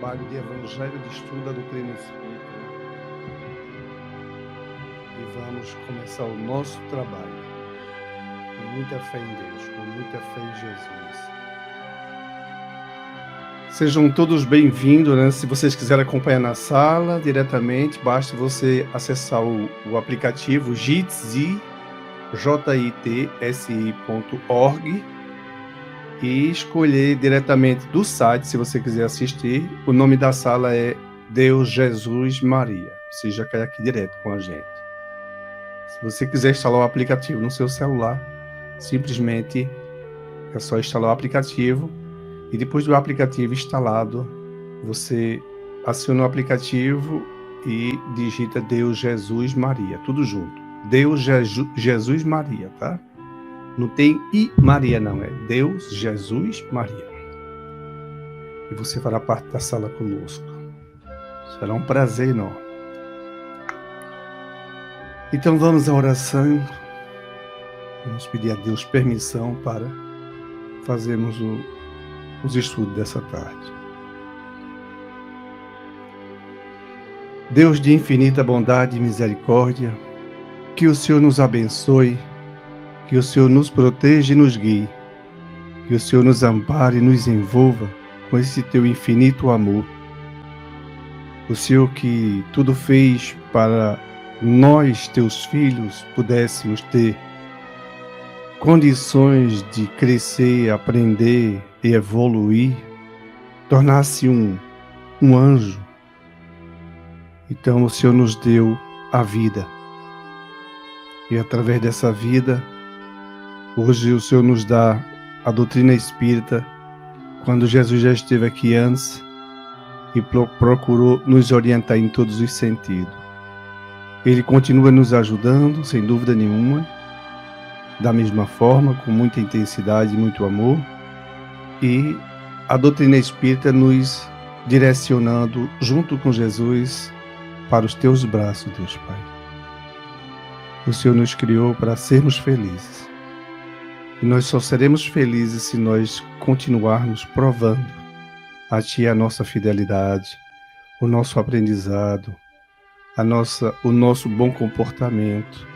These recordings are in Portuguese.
trabalho de Evangelho de Estudo da Doutrina Espírita. E vamos começar o nosso trabalho com muita fé em Deus, com muita fé em Jesus. Sejam todos bem-vindos, né? Se vocês quiserem acompanhar na sala diretamente, basta você acessar o aplicativo jitsi.org e escolher diretamente do site, se você quiser assistir. O nome da sala é Deus, Jesus, Maria. Você já cai aqui direto com a gente. Se você quiser instalar o aplicativo no seu celular, simplesmente é só instalar o aplicativo e depois do aplicativo instalado, você aciona o aplicativo e digita Deus, Jesus, Maria, tudo junto. Deus, Jesus, Maria, tá? Não tem I Maria, não. É Deus, Jesus, Maria. E você fará parte da sala conosco. Será um prazer enorme. Então vamos à oração. Vamos pedir a Deus permissão para fazermos os estudos dessa tarde. Deus de infinita bondade e misericórdia, que o Senhor nos abençoe, que o Senhor nos proteja e nos guie, que o Senhor nos ampare e nos envolva com esse teu infinito amor. O Senhor que tudo fez para nós, teus filhos, pudéssemos ter condições de crescer, aprender e evoluir, tornar-se um anjo. Então o Senhor nos deu a vida. E através dessa vida, hoje o Senhor nos dá a doutrina espírita, quando Jesus já esteve aqui antes e procurou nos orientar em todos os sentidos. Ele continua nos ajudando, sem dúvida nenhuma, da mesma forma, com muita intensidade e muito amor, e a doutrina espírita nos direcionando junto com Jesus para os teus braços, Deus Pai. O Senhor nos criou para sermos felizes. E nós só seremos felizes se nós continuarmos provando a Ti a nossa fidelidade, o nosso aprendizado, o nosso bom comportamento.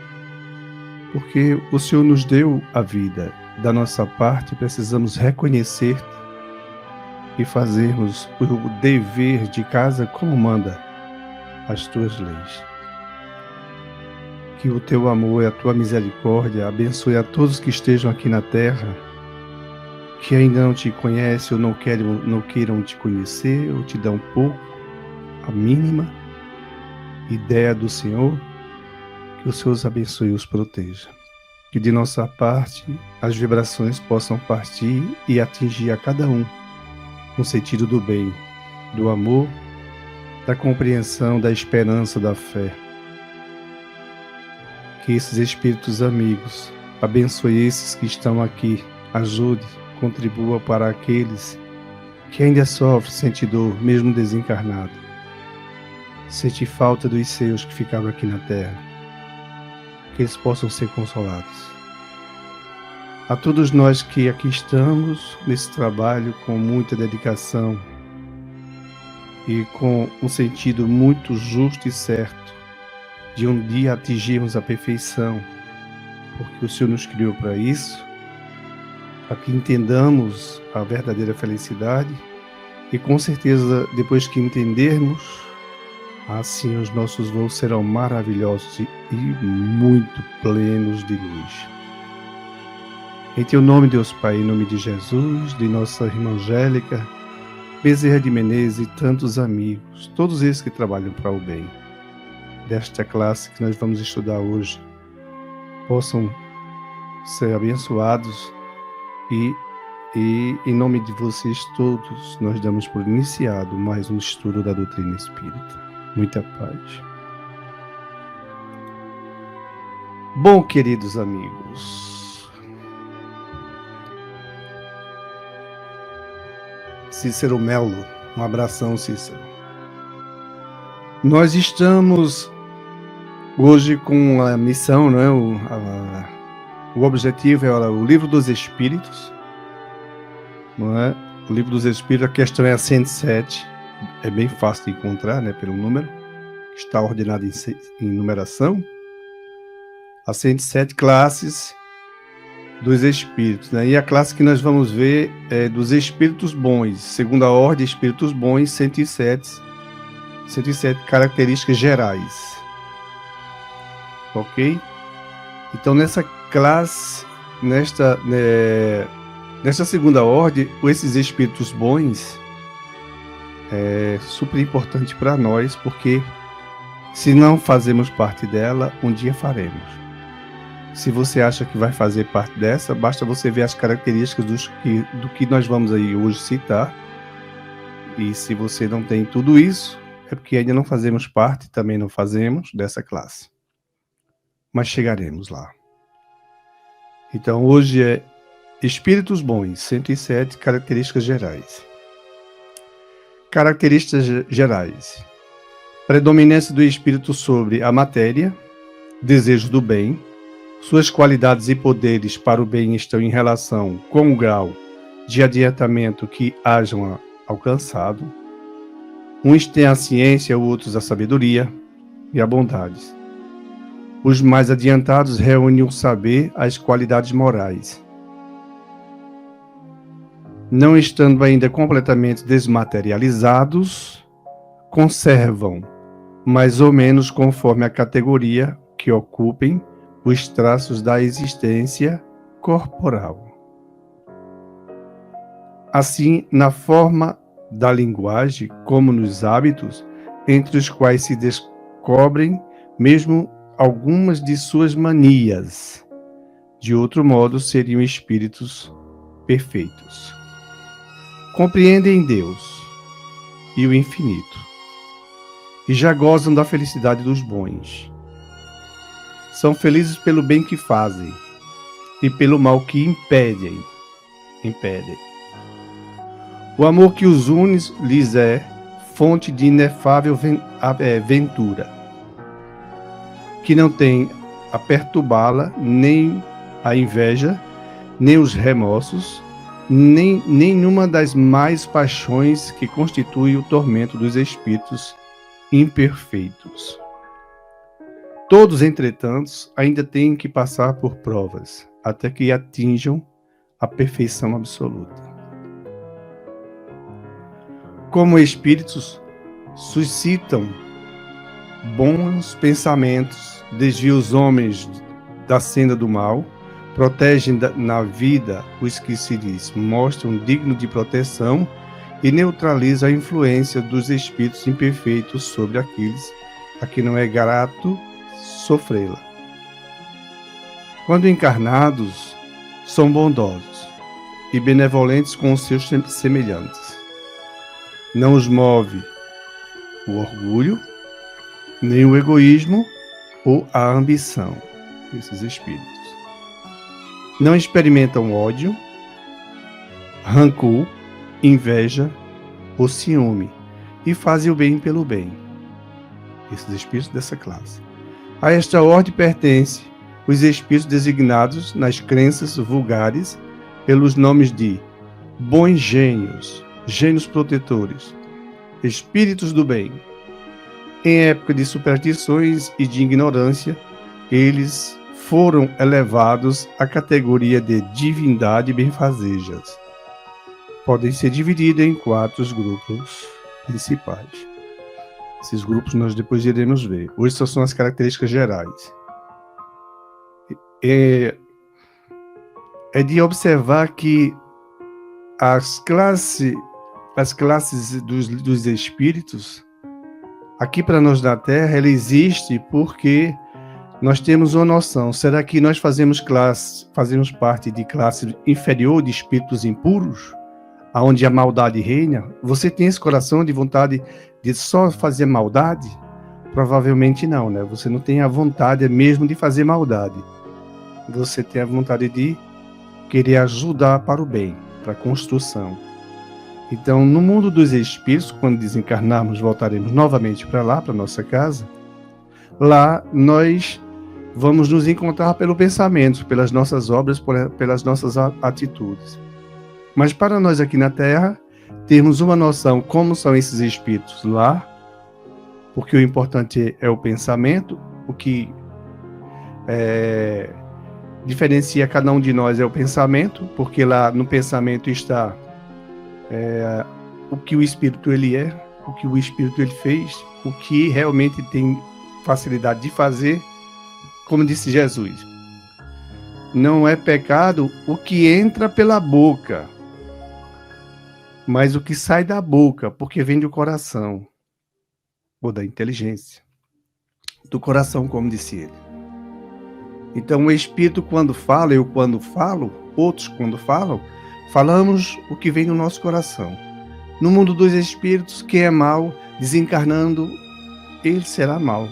Porque o Senhor nos deu a vida. Da nossa parte, precisamos reconhecer e fazermos o dever de casa como manda as Tuas leis. Que o Teu amor e a Tua misericórdia abençoe a todos que estejam aqui na terra, que ainda não Te conhecem ou não queiram Te conhecer, ou Te dão pouco, a mínima ideia do Senhor, que o Senhor os abençoe e os proteja. Que de nossa parte as vibrações possam partir e atingir a cada um no sentido do bem, do amor, da compreensão, da esperança, da fé. Que esses espíritos amigos abençoe esses que estão aqui, ajude, contribua para aqueles que ainda sofrem, sentem dor, mesmo desencarnado. Sente falta dos seus que ficaram aqui na terra. Que eles possam ser consolados. A todos nós que aqui estamos nesse trabalho com muita dedicação e com um sentido muito justo e certo de um dia atingirmos a perfeição, porque o Senhor nos criou para isso, para que entendamos a verdadeira felicidade e com certeza depois que entendermos, assim os nossos voos serão maravilhosos e muito plenos de luz. Em Teu nome, Deus Pai, em nome de Jesus, de nossa irmã Angélica, Bezerra de Menezes e tantos amigos, todos esses que trabalham para o bem, desta classe que nós vamos estudar hoje, possam ser abençoados e em nome de vocês todos, nós damos por iniciado mais um estudo da doutrina espírita. Muita paz. Bom, queridos amigos, Cícero Melo, um abração, Cícero. Nós estamos hoje com a missão, né? O objetivo é o Livro dos Espíritos, não é? O Livro dos Espíritos, a questão é a 107. é bem fácil de encontrar, né, pelo número, que está ordenado em numeração, as 107 classes dos espíritos, né? E a classe que nós vamos ver é dos espíritos bons, segunda ordem, espíritos bons, 107 características gerais. Ok? Então, nessa classe, nesta segunda ordem, esses espíritos bons é super importante para nós, porque se não fazemos parte dela, um dia faremos. Se você acha que vai fazer parte dessa, basta você ver as características do que nós vamos aí hoje citar. E se você não tem tudo isso, é porque ainda não fazemos parte, também não fazemos dessa classe. Mas chegaremos lá. Então hoje é Espíritos Bons, 107 características gerais. Características gerais. Predominância do espírito sobre a matéria, desejo do bem. Suas qualidades e poderes para o bem estão em relação com o grau de adiantamento que hajam alcançado. Uns têm a ciência, outros a sabedoria e a bondade. Os mais adiantados reúnem o saber, as qualidades morais. Não estando ainda completamente desmaterializados, conservam, mais ou menos conforme a categoria que ocupem, os traços da existência corporal. Assim, na forma da linguagem, como nos hábitos, entre os quais se descobrem mesmo algumas de suas manias. De outro modo, seriam espíritos perfeitos. Compreendem Deus e o infinito, e já gozam da felicidade dos bons. São felizes pelo bem que fazem e pelo mal que impedem. O amor que os une lhes é fonte de inefável ventura, que não tem a perturbá-la nem a inveja, nem os remorsos, nem nenhuma das mais paixões que constituem o tormento dos espíritos imperfeitos. Todos, entretanto, ainda têm que passar por provas, até que atinjam a perfeição absoluta. Como espíritos, suscitam bons pensamentos, desviam os homens da senda do mal, protegem na vida os que se lhes mostram dignos de proteção e neutralizam a influência dos espíritos imperfeitos sobre aqueles a que não é grato sofrê-la. Quando encarnados, são bondosos e benevolentes com os seus semelhantes. Não os move o orgulho, nem o egoísmo ou a ambição, esses espíritos. Não experimentam ódio, rancor, inveja ou ciúme e fazem o bem pelo bem, esses espíritos dessa classe. A esta ordem pertence os espíritos designados nas crenças vulgares pelos nomes de bons gênios, gênios protetores, espíritos do bem. Em época de superstições e de ignorância, eles foram elevados à categoria de divindade benfazejas. Podem ser divididos em 4 grupos principais. Esses grupos nós depois iremos ver. Hoje só são as características gerais. É de observar que as classes dos espíritos, aqui para nós na Terra, ela existe porque nós temos uma noção. Será que nós fazemos parte de classe inferior de espíritos impuros? Onde a maldade reina? Você tem esse coração de vontade de só fazer maldade? Provavelmente não, né? Você não tem a vontade mesmo de fazer maldade. Você tem a vontade de querer ajudar para o bem, para a construção. Então, no mundo dos espíritos, quando desencarnarmos, voltaremos novamente para lá, para nossa casa. Lá, nós vamos nos encontrar pelo pensamento, pelas nossas obras, pelas nossas atitudes. Mas para nós aqui na Terra, termos uma noção como são esses espíritos lá, porque o importante é o pensamento, o que diferencia cada um de nós é o pensamento, porque lá no pensamento está o que o espírito ele é, o que o espírito ele fez, o que realmente tem facilidade de fazer, como disse Jesus. Não é pecado o que entra pela boca, mas o que sai da boca, porque vem do coração, ou da inteligência. Do coração, como disse ele. Então, o Espírito, quando fala, eu quando falo, outros quando falam, falamos o que vem do nosso coração. No mundo dos espíritos, quem é mau, desencarnando, ele será mau.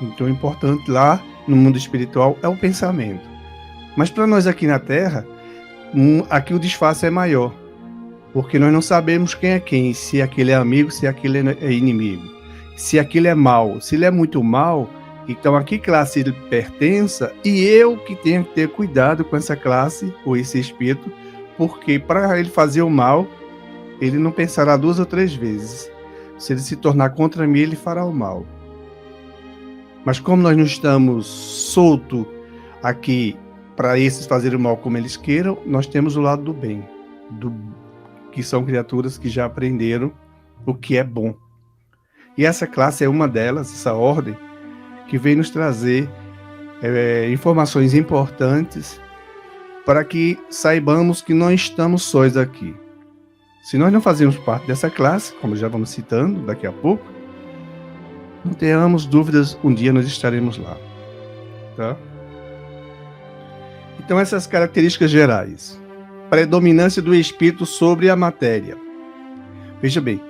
Então, o importante lá, no mundo espiritual, é o pensamento. Mas para nós aqui na Terra, aqui o disfarce é maior. Porque nós não sabemos quem é quem, se aquele é amigo, se aquele é inimigo. Se aquele é mau, se ele é muito mau, então a que classe ele pertença, e eu que tenho que ter cuidado com essa classe, ou esse espírito, porque para ele fazer o mal, ele não pensará 2 ou 3 vezes. Se ele se tornar contra mim, ele fará o mal. Mas como nós não estamos soltos aqui para esses fazerem o mal como eles queiram, nós temos o lado do bem, que são criaturas que já aprenderam o que é bom. E essa classe é uma delas, essa ordem, que vem nos trazer informações importantes para que saibamos que não estamos sós aqui. Se nós não fazemos parte dessa classe, como já vamos citando daqui a pouco, não tenhamos dúvidas, um dia nós estaremos lá. Tá? Então, essas características gerais. Predominância do espírito sobre a matéria. Veja bem,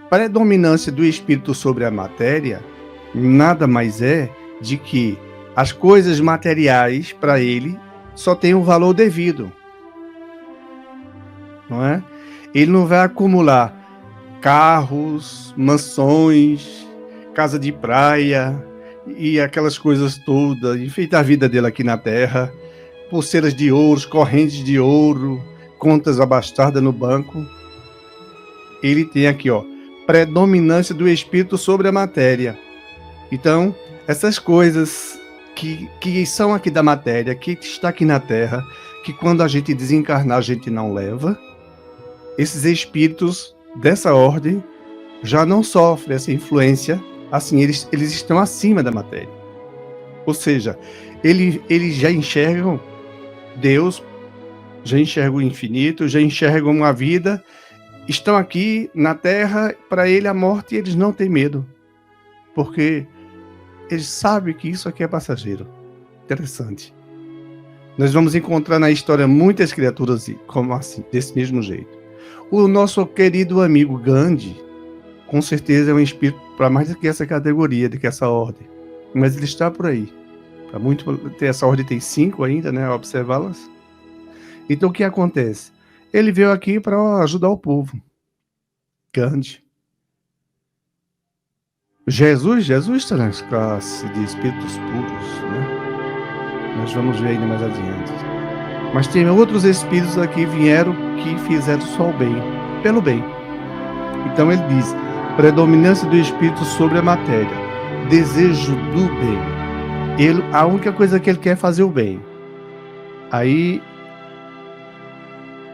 predominância do espírito sobre a matéria nada mais é de que as coisas materiais para ele só têm um valor devido. Não é? Ele não vai acumular carros, mansões, casa de praia e aquelas coisas todas, enfeitar a vida dele aqui na Terra, pulseiras de ouro, correntes de ouro, contas abastadas no banco. Ele tem aqui, predominância do espírito sobre a matéria. Então, essas coisas que são aqui da matéria, que está aqui na Terra, que quando a gente desencarnar a gente não leva, esses espíritos dessa ordem já não sofrem essa influência, assim, eles estão acima da matéria. Ou seja, eles já enxergam Deus, já enxergam o infinito, já enxergam a vida, estão aqui na Terra, para ele a morte, eles não têm medo, porque eles sabem que isso aqui é passageiro. Interessante. Nós vamos encontrar na história muitas criaturas como assim, desse mesmo jeito. O nosso querido amigo Gandhi, com certeza é um espírito para mais do que essa categoria, do que essa ordem. Mas ele está por aí. Para muito, essa ordem tem 5 ainda, né? Observá-las. Então o que acontece? Ele veio aqui para ajudar o povo. Gandhi. Jesus está na classe de espíritos puros, né? Nós vamos ver ainda mais adiante. Mas tem outros espíritos aqui que vieram que fizeram só o bem, pelo bem. Então ele diz, predominância do espírito sobre a matéria, desejo do bem. A única coisa que ele quer é fazer o bem. Aí,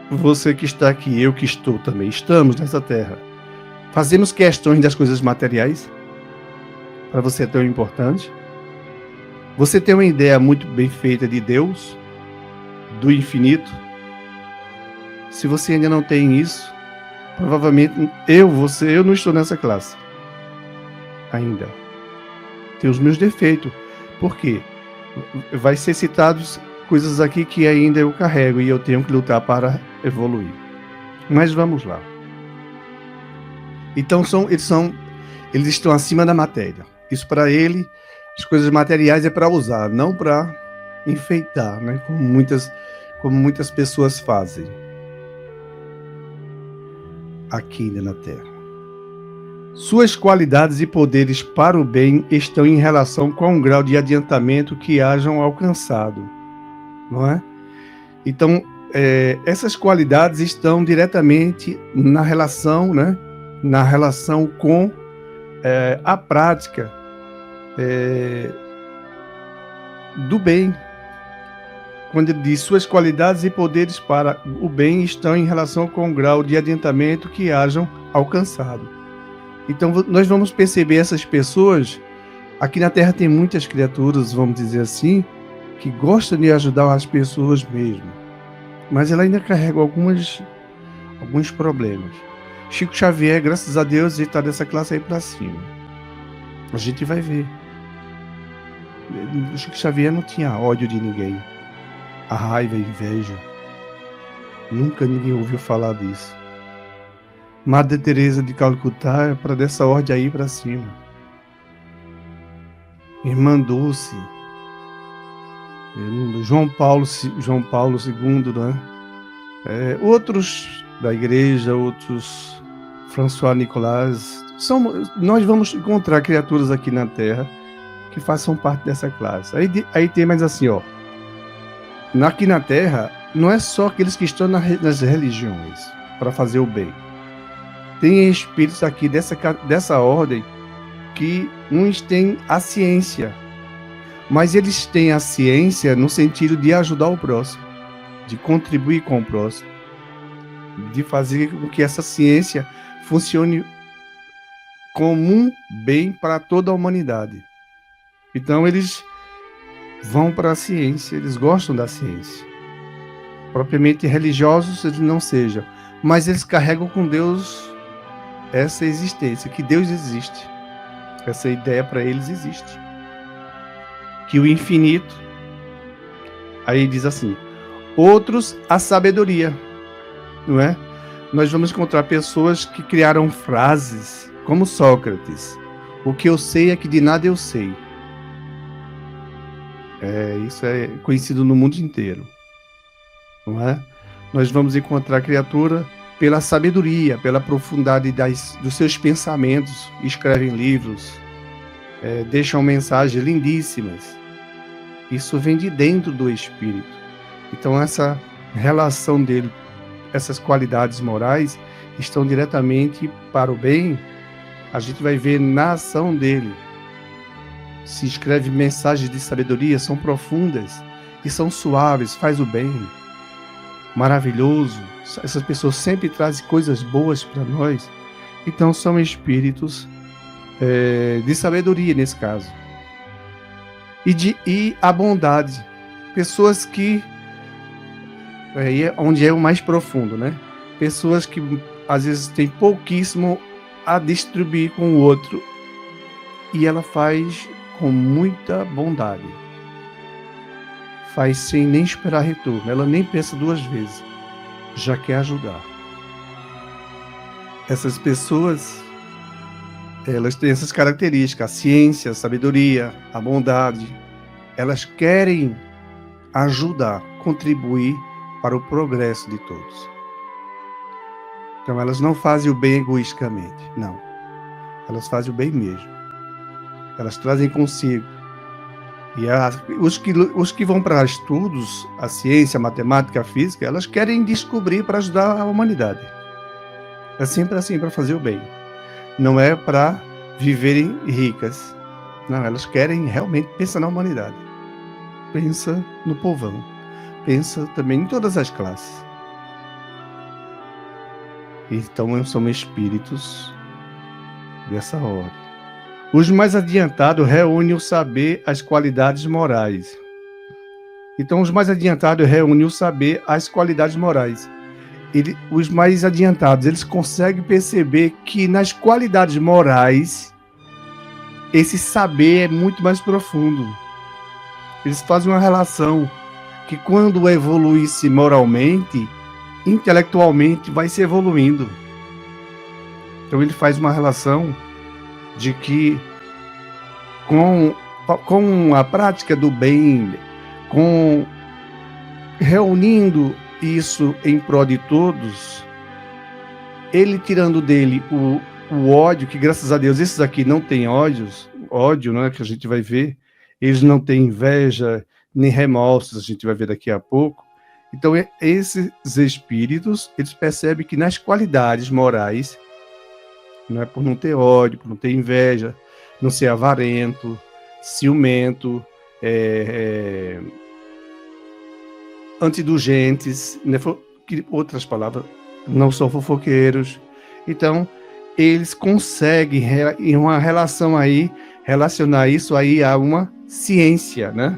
você que está aqui, eu que estou também, estamos nessa terra, fazemos questões das coisas materiais. Para você é tão importante. Você tem uma ideia muito bem feita de Deus, do infinito. Se você ainda não tem isso, provavelmente eu não estou nessa classe ainda. Tenho os meus defeitos. Por quê? Vai ser citados coisas aqui que ainda eu carrego e eu tenho que lutar para evoluir. Mas vamos lá. Então eles estão acima da matéria. Isso para ele, as coisas materiais é para usar, não para enfeitar, né? Como muitas pessoas fazem aqui na Terra. Suas qualidades e poderes para o bem estão em relação com o grau de adiantamento que hajam alcançado, não é? Então, essas qualidades estão diretamente na relação, né? Na relação com a prática do bem. Quando ele diz suas qualidades e poderes para o bem estão em relação com o grau de adiantamento que hajam alcançado. Então nós vamos perceber essas pessoas, aqui na Terra tem muitas criaturas, vamos dizer assim, que gostam de ajudar as pessoas mesmo, mas ela ainda carrega alguns problemas. Chico Xavier, graças a Deus, ele está dessa classe aí para cima. A gente vai ver. Chico Xavier não tinha ódio de ninguém. A raiva, a inveja. Nunca ninguém ouviu falar disso. Madre Teresa de Calcutá é para dessa ordem aí para cima. Irmã Dulce. João Paulo II, né? Outros da igreja, outros François Nicolas. Nós vamos encontrar criaturas aqui na Terra que façam parte dessa classe. Aí tem mais assim, ó. Aqui na Terra, não é só aqueles que estão nas religiões para fazer o bem. Tem espíritos aqui dessa ordem que uns têm a ciência, mas eles têm a ciência no sentido de ajudar o próximo, de contribuir com o próximo, de fazer com que essa ciência funcione como um bem para toda a humanidade. Então eles vão para a ciência, eles gostam da ciência. Propriamente religiosos eles não sejam, mas eles carregam com Deus essa existência, que Deus existe. Essa ideia para eles existe. Que o infinito, aí diz assim, outros a sabedoria, não é? Nós vamos encontrar pessoas que criaram frases, como Sócrates, o que eu sei é que de nada eu sei. Isso é conhecido no mundo inteiro, não é? Nós vamos encontrar a criatura pela sabedoria, pela profundidade dos seus pensamentos, escrevem livros, deixam mensagens lindíssimas. Isso vem de dentro do espírito. Então essa relação dele, essas qualidades morais, estão diretamente para o bem. A gente vai ver na ação dele. Se escreve mensagens de sabedoria, são profundas e são suaves, faz o bem, maravilhoso. Essas pessoas sempre trazem coisas boas para nós. Então são espíritos de sabedoria nesse caso. E a bondade. Pessoas que onde é o mais profundo, né? Pessoas que às vezes têm pouquíssimo a distribuir com o outro e ela faz com muita bondade. Faz sem nem esperar retorno. Ela nem pensa duas vezes. Já quer ajudar. Essas pessoas, elas têm essas características. A ciência, a sabedoria, a bondade. Elas querem ajudar, contribuir para o progresso de todos. Então elas não fazem o bem egoisticamente. Não. Elas fazem o bem mesmo. Elas trazem consigo. E os que vão para estudos, a ciência, a matemática, a física, elas querem descobrir para ajudar a humanidade. É sempre assim, para fazer o bem. Não é para viverem ricas. Não, elas querem realmente pensar na humanidade. Pensa no povão. Pensa também em todas as classes. Então são espíritos dessa ordem. Os mais adiantados reúnem o saber, as qualidades morais. Então, os mais adiantados reúnem o saber, as qualidades morais. Os mais adiantados, eles conseguem perceber que nas qualidades morais, esse saber é muito mais profundo. Eles fazem uma relação que quando evoluísse moralmente, intelectualmente, vai se evoluindo. Então, ele faz uma relação de que com a prática do bem, reunindo isso em prol de todos, ele tirando dele o ódio, que graças a Deus esses aqui não têm ódio, né, que a gente vai ver, eles não têm inveja, nem remorsos, a gente vai ver daqui a pouco, Então, esses espíritos, eles percebem que nas qualidades morais, não é por não ter ódio, por não ter inveja, não ser avarento, ciumento, antindulgentes, né? Outras palavras, não são fofoqueiros. Então, eles conseguem, em uma relação aí, relacionar isso aí a uma ciência, né?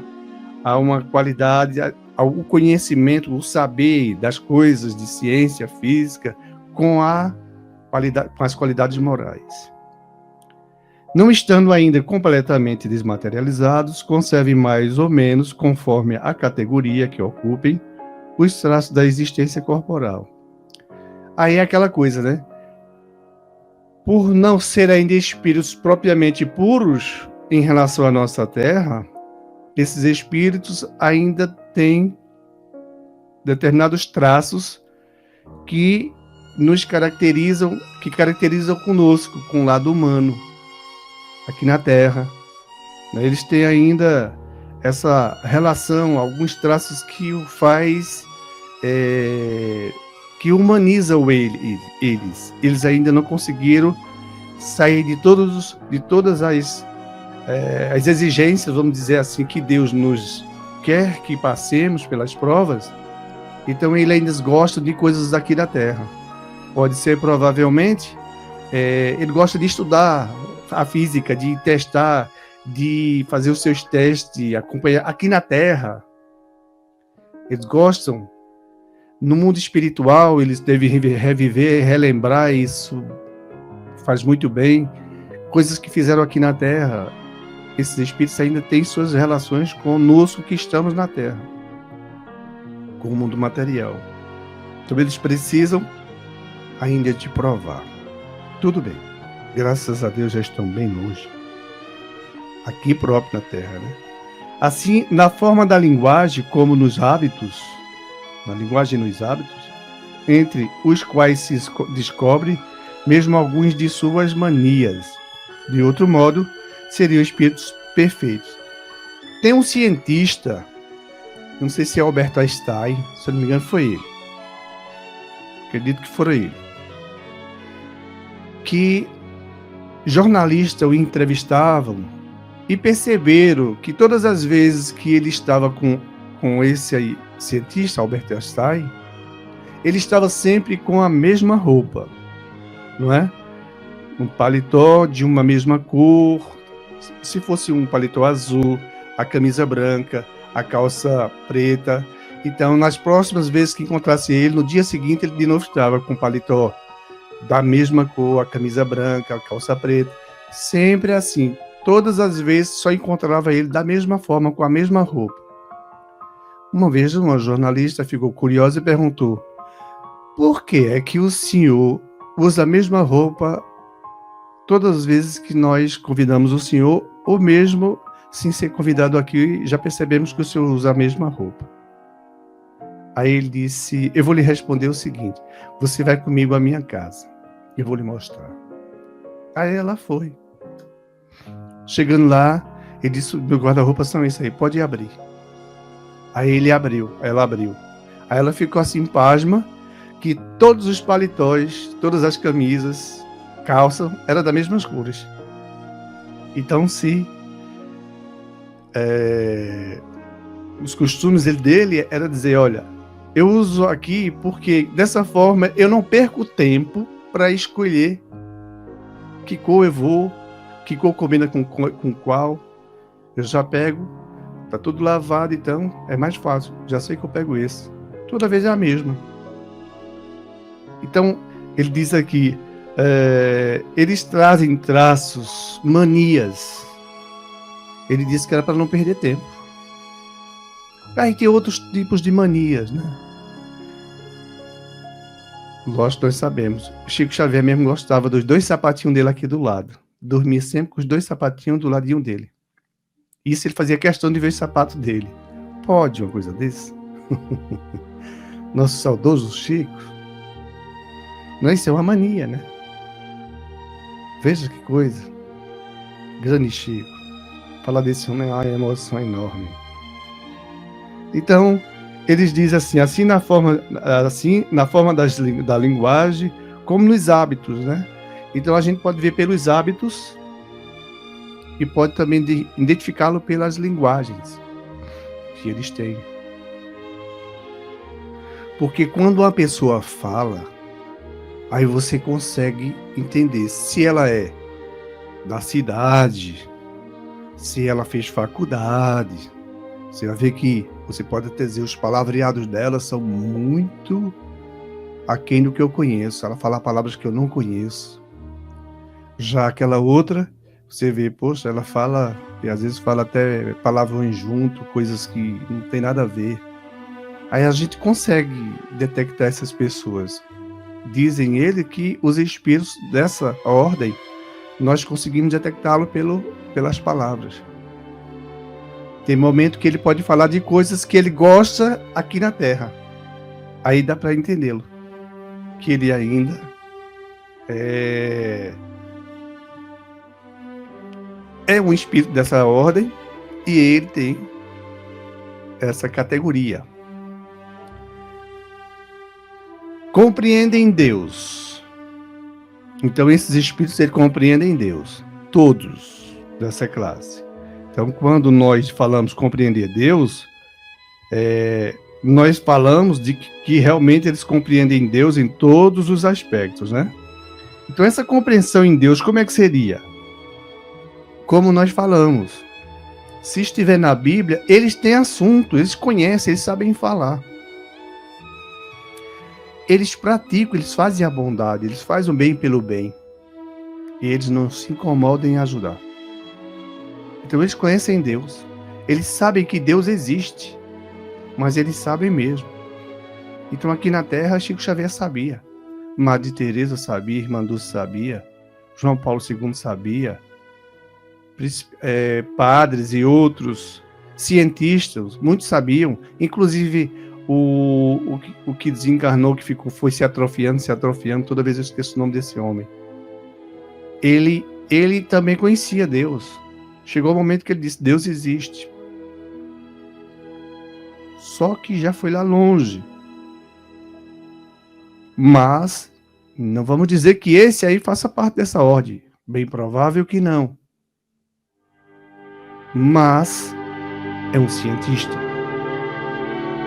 A uma qualidade, ao conhecimento, o saber das coisas de ciência, física, com as qualidades morais. Não estando ainda completamente desmaterializados, conservem mais ou menos, conforme a categoria que ocupem, os traços da existência corporal. Aí é aquela coisa, né? Por não ser ainda espíritos propriamente puros em relação à nossa Terra, esses espíritos ainda têm determinados traços que nos caracterizam, que caracterizam conosco, com o lado humano, aqui na Terra. Eles têm ainda essa relação, alguns traços que o faz, que humanizam eles. Eles ainda não conseguiram sair de todas as exigências, vamos dizer assim, que Deus nos quer que passemos pelas provas. Então, ele ainda gosta de coisas aqui da Terra. Pode ser, provavelmente, ele gosta de estudar a física, de testar, de fazer os seus testes, acompanhar aqui na Terra. Eles gostam. No mundo espiritual, eles devem reviver, relembrar isso. Faz muito bem. Coisas que fizeram aqui na Terra. Esses espíritos ainda têm suas relações conosco que estamos na Terra, com o mundo material. Então eles precisam ainda de provar. Tudo bem. Graças a Deus já estão bem longe. Aqui próprio na Terra, né? Assim, na forma da linguagem, como nos hábitos, na linguagem e nos hábitos, entre os quais se descobre mesmo alguns de suas manias. De outro modo, seriam espíritos perfeitos. Tem um cientista, não sei se é Albert Einstein, se eu não me engano foi ele. Acredito que foi ele. Que jornalistas o entrevistavam e perceberam que todas as vezes que ele estava com esse aí, cientista, Albert Einstein, ele estava sempre com a mesma roupa, não é? Um paletó de uma mesma cor, se fosse um paletó azul, a camisa branca, a calça preta. Então, nas próximas vezes que encontrasse ele, no dia seguinte ele de novo estava com o paletó da mesma cor, a camisa branca, a calça preta, sempre assim. Todas as vezes só encontrava ele da mesma forma, com a mesma roupa. Uma vez uma jornalista ficou curiosa e perguntou: por que é que o senhor usa a mesma roupa todas as vezes que nós convidamos o senhor, ou mesmo sem ser convidado aqui, já percebemos que o senhor usa a mesma roupa? Aí ele disse: eu vou lhe responder o seguinte, você vai comigo à minha casa, eu vou lhe mostrar. Aí ela foi. Chegando lá, ele disse: meu guarda-roupa são isso aí, pode abrir. Aí ele abriu, ela abriu. Aí ela ficou assim, pasma, que todos os paletós, todas as camisas, calça, eram das mesmas cores. Então, se os costumes dele era dizer: olha, eu uso aqui porque dessa forma eu não perco tempo para escolher que cor eu vou, que cor combina com qual. Eu já pego, tá tudo lavado, então é mais fácil, já sei que eu pego esse. Toda vez é a mesma. Então, ele diz aqui, eles trazem traços, manias. Ele disse que era para não perder tempo. Aí tem outros tipos de manias, né? Lógico, nós sabemos. O Chico Xavier mesmo gostava dos 2 sapatinhos dele aqui do lado. Dormia sempre com os 2 sapatinhos do ladinho dele. Isso ele fazia questão de ver os sapatos dele. Pode uma coisa desse? Nosso saudoso Chico. Não, isso é uma mania, né? Veja que coisa. Grande Chico. Falar desse homem é uma emoção enorme. Então, Eles dizem assim na forma da linguagem, como nos hábitos, né? Então a gente pode ver pelos hábitos e pode também identificá-lo pelas linguagens que eles têm. Porque quando uma pessoa fala, aí você consegue entender se ela é da cidade, se ela fez faculdade. Você vai ver que você pode até dizer, os palavreados dela são muito aquém do que eu conheço. Ela fala palavras que eu não conheço. Já aquela outra, você vê, poxa, ela fala, e às vezes fala até palavrões junto, coisas que não tem nada a ver. Aí a gente consegue detectar essas pessoas. Dizem ele que os espíritos dessa ordem, nós conseguimos detectá-lo pelas palavras. Tem momento que ele pode falar de coisas que ele gosta aqui na Terra. Aí dá para entendê-lo. Que ele ainda é um espírito dessa ordem e ele tem essa categoria. Compreendem Deus. Então esses espíritos eles compreendem Deus. Todos dessa classe. Então, quando nós falamos compreender Deus, nós falamos de que realmente eles compreendem Deus em todos os aspectos, né? Então, essa compreensão em Deus, como é que seria? Como nós falamos. Se estiver na Bíblia, eles têm assunto, eles conhecem, eles sabem falar. Eles praticam, eles fazem a bondade, eles fazem o bem pelo bem. E eles não se incomodam em ajudar. Então eles conhecem Deus, eles sabem que Deus existe, mas eles sabem mesmo. Então aqui na Terra, Chico Xavier sabia, Madre Teresa sabia, Irmã Dulce sabia, João Paulo II sabia, padres e outros cientistas, muitos sabiam, inclusive o que desencarnou, que foi se atrofiando, toda vez eu esqueço o nome desse homem. Ele também conhecia Deus. Chegou o momento que ele disse, Deus existe. Só que já foi lá longe. Mas, não vamos dizer que esse aí faça parte dessa ordem. Bem provável que não. Mas, é um cientista.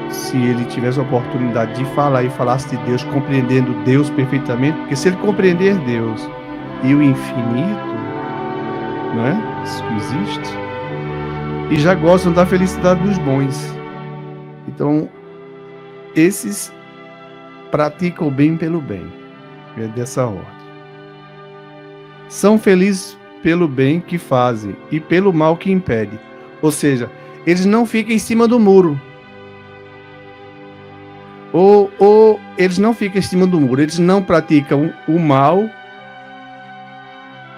Se ele tivesse a oportunidade de falar e falasse de Deus, compreendendo Deus perfeitamente, porque se ele compreender Deus e o infinito, não é? Isso existe. E já gostam da felicidade dos bons. Então, esses praticam o bem pelo bem. É dessa ordem. São felizes pelo bem que fazem e pelo mal que impede. Ou seja, eles não ficam em cima do muro. Ou eles não ficam em cima do muro. Eles não praticam o mal.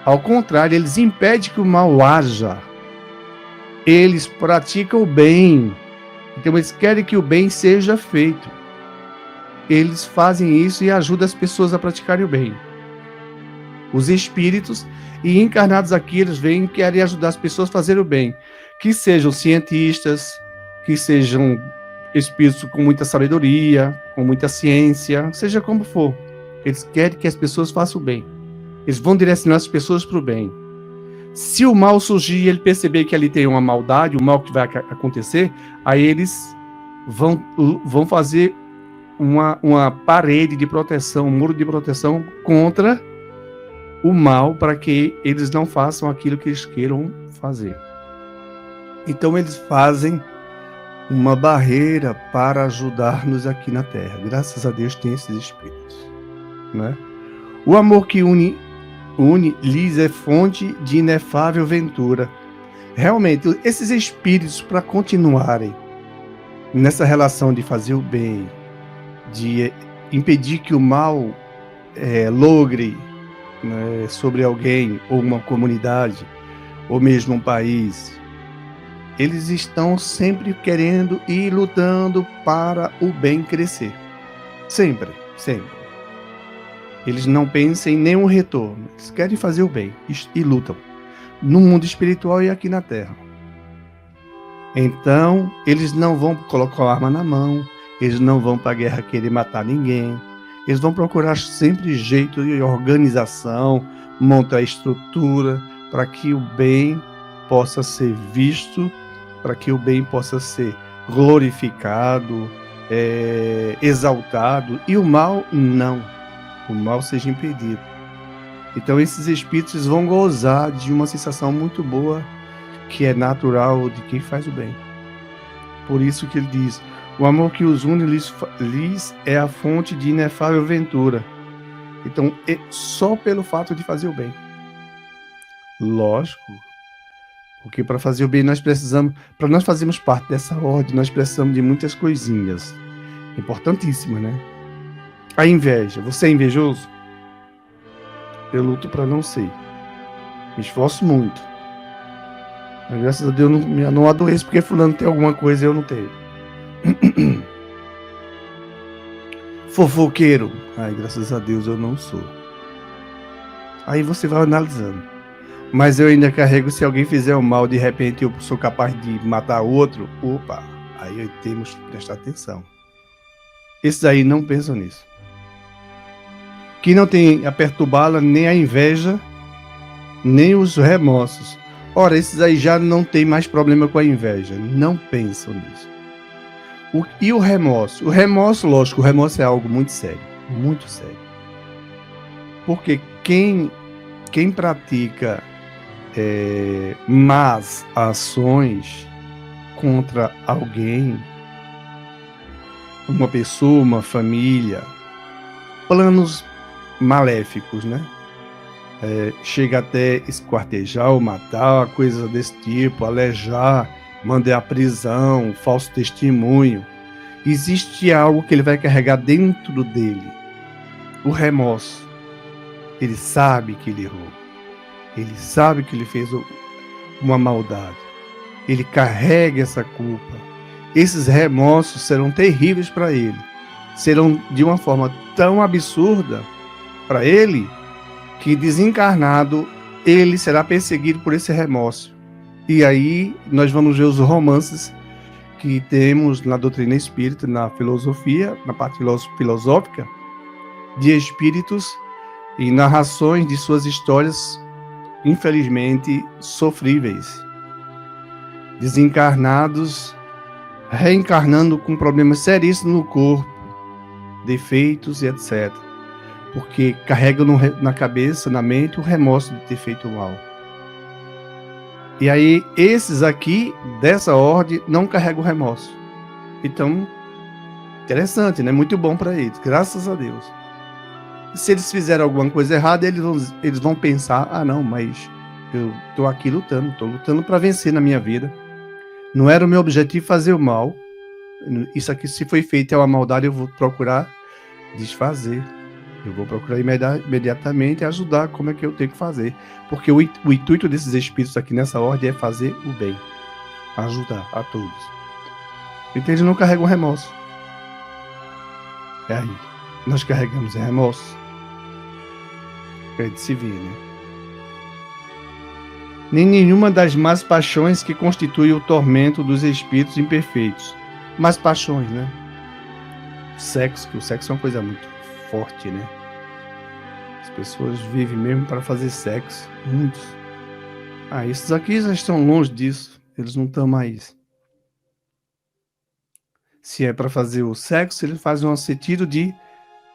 Ao contrário, eles impedem que o mal haja. Eles praticam o bem. Então, eles querem que o bem seja feito. Eles fazem isso e ajudam as pessoas a praticarem o bem. Os espíritos, e encarnados aqui, eles vêm e querem ajudar as pessoas a fazerem o bem. Que sejam cientistas, que sejam espíritos com muita sabedoria, com muita ciência, seja como for. Eles querem que as pessoas façam o bem. Eles vão direcionar as pessoas para o bem. Se o mal surgir e ele perceber que ali tem uma maldade, o mal que vai acontecer, aí eles vão fazer uma parede de proteção, um muro de proteção contra o mal, para que eles não façam aquilo que eles queiram fazer. Então eles fazem uma barreira para ajudar-nos aqui na Terra. Graças a Deus tem esses espíritos, né? O amor que une lhes é fonte de inefável ventura. Realmente, esses espíritos, para continuarem nessa relação de fazer o bem, de impedir que o mal logre, né, sobre alguém, ou uma comunidade, ou mesmo um país, eles estão sempre querendo e lutando para o bem crescer. Sempre, sempre. Eles não pensam em nenhum retorno. Eles querem fazer o bem e lutam. No mundo espiritual e aqui na Terra. Então, eles não vão colocar a arma na mão, eles não vão para a guerra querer matar ninguém, eles vão procurar sempre jeito e organização, montar estrutura para que o bem possa ser visto, para que o bem possa ser glorificado, exaltado, e o mal não, o mal seja impedido. Então esses espíritos vão gozar de uma sensação muito boa, que é natural de quem faz o bem. Por isso que ele diz, o amor que os une lhes é a fonte de inefável ventura. Então, só pelo fato de fazer o bem. Lógico, porque para fazer o bem nós precisamos, para nós fazermos parte dessa ordem, nós precisamos de muitas coisinhas. Importantíssimas, né? A inveja. Você é invejoso? Eu luto para não ser. Me esforço muito. Mas, graças a Deus, não adoeço porque fulano tem alguma coisa e eu não tenho. Fofoqueiro. Ai, graças a Deus eu não sou. Aí você vai analisando. Mas eu ainda carrego, se alguém fizer o mal, de repente eu sou capaz de matar outro. Opa, aí temos que prestar atenção. Esses aí não pensam nisso. Que não tem a perturbá-la nem a inveja, nem os remorsos. Ora, esses aí já não tem mais problema com a inveja. Não pensam nisso. E o remorso? O remorso, lógico, o remorso é algo muito sério. Muito sério. Porque quem pratica más ações contra alguém, uma pessoa, uma família, planos maléficos, né? Chega até esquartejar ou matar, coisa desse tipo, alejar, mandar à prisão, falso testemunho. Existe algo que ele vai carregar dentro dele, o remorso. Ele sabe que ele errou, ele sabe que ele fez uma maldade, ele carrega essa culpa. Esses remorsos serão terríveis para ele, serão de uma forma tão absurda para ele, que desencarnado, ele será perseguido por esse remorso. E aí nós vamos ver os romances que temos na doutrina espírita, na filosofia, na parte filosófica, de espíritos e narrações de suas histórias, infelizmente, sofríveis. Desencarnados, reencarnando com problemas seríssimos no corpo, defeitos e etc. Porque carregam na cabeça, na mente, o remorso de ter feito mal. E aí, esses aqui, dessa ordem, não carregam remorso. Então, interessante, né? Muito bom para eles, graças a Deus. Se eles fizerem alguma coisa errada, eles vão pensar, não, mas eu estou aqui lutando para vencer na minha vida. Não era o meu objetivo fazer o mal. Isso aqui, se foi feito é uma maldade, eu vou procurar desfazer. Eu vou procurar imediatamente ajudar como é que eu tenho que fazer. Porque o intuito desses espíritos aqui nessa ordem é fazer o bem. Ajudar a todos. Então eles não carregam remorso. É aí. Nós carregamos remorso. É de se ver, né? Nem nenhuma das más paixões que constitui o tormento dos espíritos imperfeitos. Más paixões, né? Sexo, que o sexo é uma coisa muito forte, né? As pessoas vivem mesmo para fazer sexo, muitos. Esses aqui já estão longe disso, eles não estão mais. Se é para fazer o sexo, eles fazem um sentido de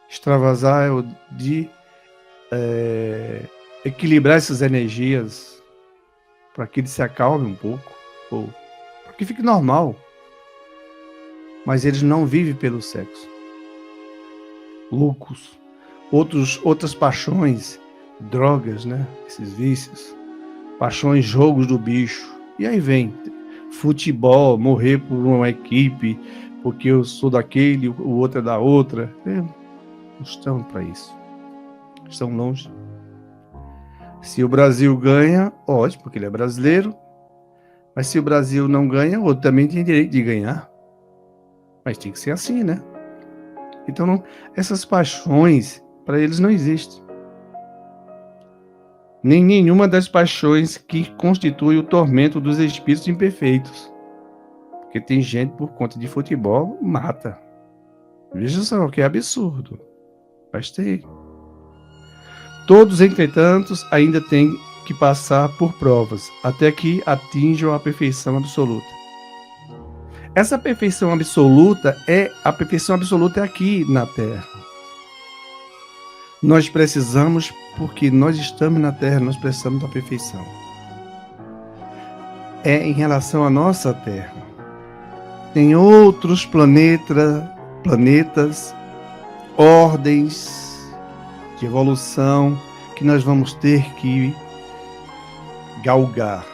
extravasar, de equilibrar essas energias, para que ele se acalme um pouco, ou para que fique normal. Mas eles não vivem pelo sexo. Loucos, outras paixões, drogas, né? Esses vícios, paixões, jogos do bicho. E aí vem futebol, morrer por uma equipe, porque eu sou daquele, o outro é da outra. Não estão para isso. Estão longe. Se o Brasil ganha, ótimo, porque ele é brasileiro. Mas se o Brasil não ganha, o outro também tem direito de ganhar. Mas tem que ser assim, né? Então, essas paixões, para eles não existem. Nem nenhuma das paixões que constitui o tormento dos espíritos imperfeitos. Porque tem gente por conta de futebol, mata. Veja só, que é absurdo. Mas tem. Todos, entretanto, ainda têm que passar por provas, até que atinjam a perfeição absoluta. Essa perfeição absoluta é aqui na Terra. Nós precisamos, porque nós estamos na Terra, nós precisamos da perfeição. É em relação à nossa Terra. Tem outros planetas, ordens de evolução que nós vamos ter que galgar.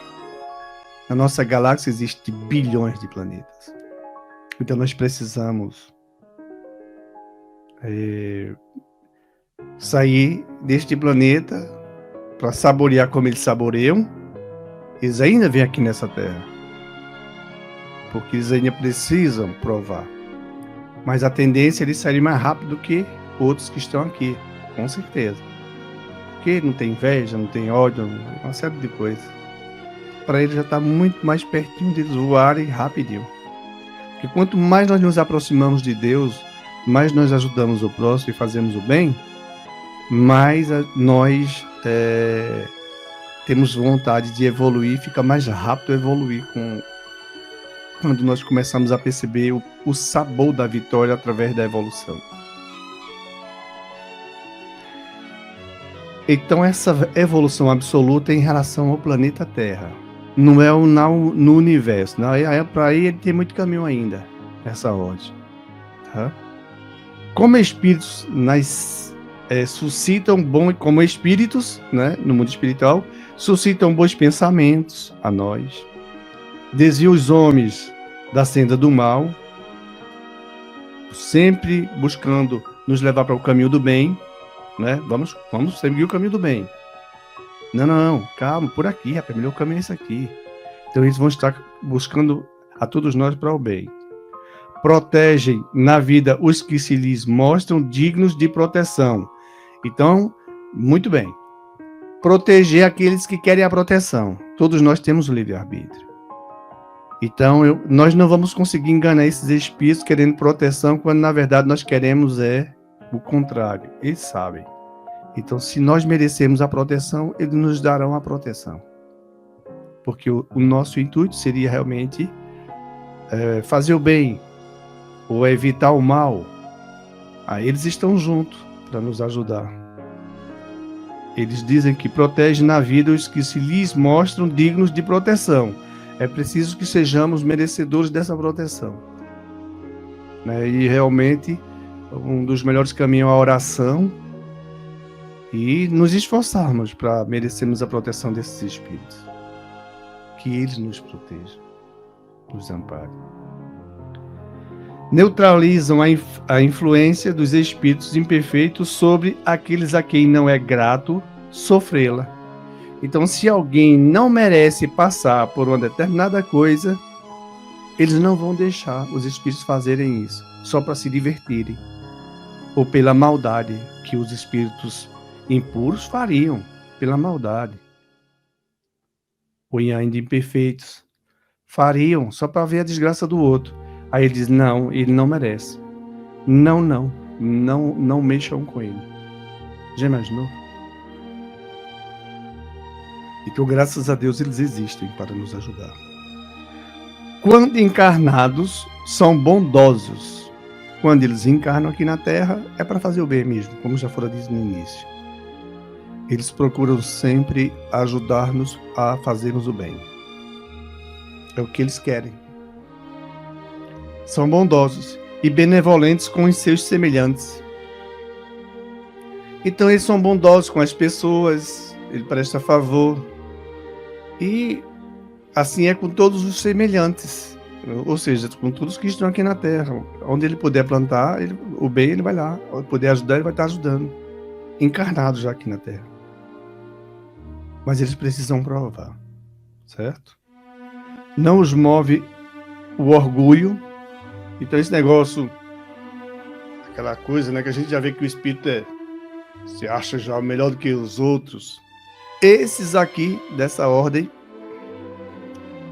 Na nossa galáxia existem bilhões de planetas. Então nós precisamos sair deste planeta para saborear como eles saboreiam. Eles ainda vêm aqui nessa Terra, porque eles ainda precisam provar. Mas a tendência é eles saírem mais rápido que outros que estão aqui, com certeza. Porque não tem inveja, não tem ódio, uma série de coisas. Para eles já está muito mais pertinho deles voarem rapidinho. Porque quanto mais nós nos aproximamos de Deus, mais nós ajudamos o próximo e fazemos o bem, mais nós temos vontade de evoluir, fica mais rápido evoluir quando nós começamos a perceber o sabor da vitória através da evolução. Então essa evolução absoluta é em relação ao planeta Terra. Não é no universo. Para aí ele tem muito caminho ainda, essa ordem. Tá? Como espíritos, suscitam como espíritos, né, no mundo espiritual, suscitam bons pensamentos a nós, desviam os homens da senda do mal, sempre buscando nos levar para o caminho do bem, né? Vamos seguir o caminho do bem. Não, calma, por aqui, rapaz, melhor caminho é esse aqui. Então eles vão estar buscando a todos nós para o bem. Protegem na vida os que se lhes mostram dignos de proteção. Então, muito bem. Proteger aqueles que querem a proteção. Todos nós temos o livre-arbítrio. Então, nós não vamos conseguir enganar esses espíritos querendo proteção, quando na verdade nós queremos o contrário. Eles sabem. Então, se nós merecemos a proteção, eles nos darão a proteção. Porque o nosso intuito seria realmente fazer o bem, ou evitar o mal. Aí eles estão juntos para nos ajudar. Eles dizem que protegem na vida os que se lhes mostram dignos de proteção. É preciso que sejamos merecedores dessa proteção. E realmente, um dos melhores caminhos é a oração e nos esforçarmos para merecermos a proteção desses espíritos. Que eles nos protejam, nos amparem. Neutralizam a influência dos espíritos imperfeitos sobre aqueles a quem não é grato sofrê-la. Então, se alguém não merece passar por uma determinada coisa, eles não vão deixar os espíritos fazerem isso, só para se divertirem, ou pela maldade que os espíritos impuros fariam, pela maldade. Ou ainda imperfeitos, fariam só para ver a desgraça do outro. Aí ele diz, não, ele não merece. Não mexam com ele. Já imaginou? Então, graças a Deus, eles existem para nos ajudar. Quando encarnados, são bondosos. Quando eles encarnam aqui na Terra, é para fazer o bem mesmo, como já fora dito no início. Eles procuram sempre ajudar-nos a fazermos o bem. É o que eles querem. São bondosos e benevolentes com os seus semelhantes. Então eles são bondosos com as pessoas, ele presta favor. E assim é com todos os semelhantes, ou seja, com todos que estão aqui na Terra. Onde ele puder plantar o bem, ele vai lá. Onde puder ajudar, ele vai estar ajudando. Encarnados já aqui na Terra. Mas eles precisam provar, certo? Não os move o orgulho. Então esse negócio, aquela coisa, né, que a gente já vê que o espírito se acha já melhor do que os outros. Esses aqui, dessa ordem,